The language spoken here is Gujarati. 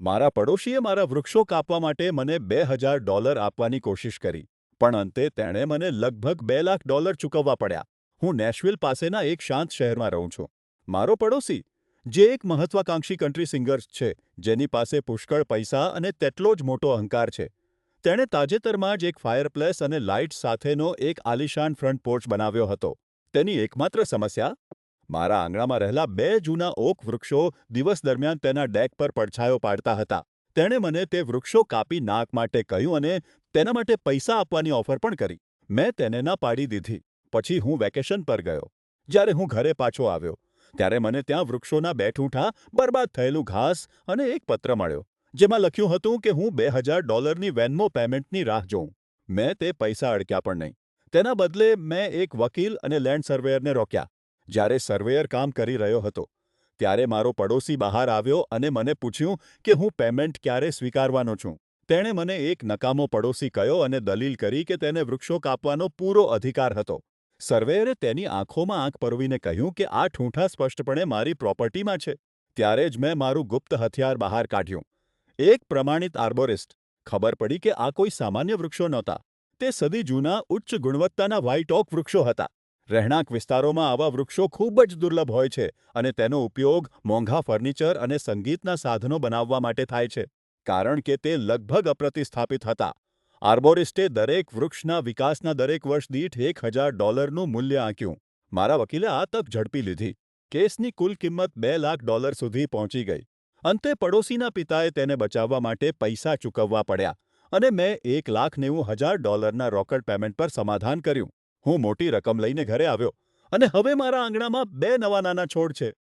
મારા પડોશીએ મારા વૃક્ષો કાપવા માટે મને $2,000 આપવાની કોશિશ કરી, પણ અંતે તેણે મને લગભગ $2 લાખ ચૂકવવા પડ્યા. હું નેશવિલ પાસેના એક શાંત શહેરમાં રહું છું. મારો પડોશી, જે એક મહત્વાકાંક્ષી કન્ટ્રી સિંગર છે, જેની પાસે પુષ્કળ પૈસા અને તેટલો જ મોટો અહંકાર છે, તેણે તાજેતરમાં જ એક ફાયરપ્લેસ અને લાઇટ્સ સાથેનો એક આલીશાન ફ્રન્ટ પોર્ચ બનાવ્યો હતો. તેની એકમાત્ર સમસ્યા, મારા આંગણામાં રહેલા 2 જૂના ઓક વૃક્ષો દિવસ દરમિયાન તેના ડેક પર પડછાયો પાડતા હતા. તેણે મને તે વૃક્ષો કાપી નાક માટે કહ્યું અને તેના માટે પૈસા આપવાની ઓફર પણ કરી. મેં તેને ના પાડી દીધી. પછી હું વેકેશન પર ગયો. જ્યારે હું ઘરે પાછો આવ્યો, ત્યારે મને ત્યાં વૃક્ષોના 2 ઠૂંઠા, બરબાદ થયેલું ઘાસ અને એક પત્ર મળ્યો, જેમાં લખ્યું હતું કે હું $2,000ની વેન્મો પેમેન્ટની રાહ જોઉં. મેં તે પૈસા અડક્યા પણ નહીં. તેના બદલે મેં એક વકીલ અને લેન્ડ સર્વેયરને રોક્યા. જ્યારે સર્વેયર કામ કરી રહ્યો હતો, ત્યારે મારો પડોશી બહાર આવ્યો અને મને પૂછ્યું કે હું પેમેન્ટ ક્યારે સ્વીકારવાનો છું. તેણે મને એક નકામો પડોશી કહ્યો અને દલીલ કરી કે તેને વૃક્ષો કાપવાનો પૂરો અધિકાર હતો. સર્વેયરે તેની આંખોમાં આંખ પરોવીને કહ્યું કે આ ઠૂંઠા સ્પષ્ટપણે મારી પ્રોપર્ટીમાં છે. ત્યારે જ મેં મારું ગુપ્ત હથિયાર બહાર કાઢ્યું. એક પ્રમાણિત આર્બોરિસ્ટ. ખબર પડી કે આ કોઈ સામાન્ય વૃક્ષો નહોતા. તે સદી જૂના ઉચ્ચ ગુણવત્તાના વ્હાઇટ ઓક વૃક્ષો હતા. રહેણાંક વિસ્તારોમાં આવા વૃક્ષો ખૂબ જ દુર્લભ હોય છે અને તેનો ઉપયોગ મોંઘા ફર્નિચર અને સંગીતના સાધનો બનાવવા માટે થાય છે. કારણ કે તે લગભગ અપ્રતિસ્થાપિત હતા, આર્બોરિસ્ટે દરેક વૃક્ષના વિકાસના દરેક વર્ષ દીઠ $1,000નું મૂલ્ય આંક્યું. મારા વકીલે આ તક ઝડપી લીધી. કેસની કુલ કિંમત $2 લાખ સુધી પહોંચી ગઈ. અંતે પડોશીના પિતાએ તેને બચાવવા માટે પૈસા ચૂકવવા પડ્યા અને મેં $1,90,000ના રોકડ પેમેન્ટ પર સમાધાન કર્યું. હું મોટી રકમ લઈને ઘરે આવ્યો અને હવે મારા આંગણામાં 2 નવા નાના છોડ છે.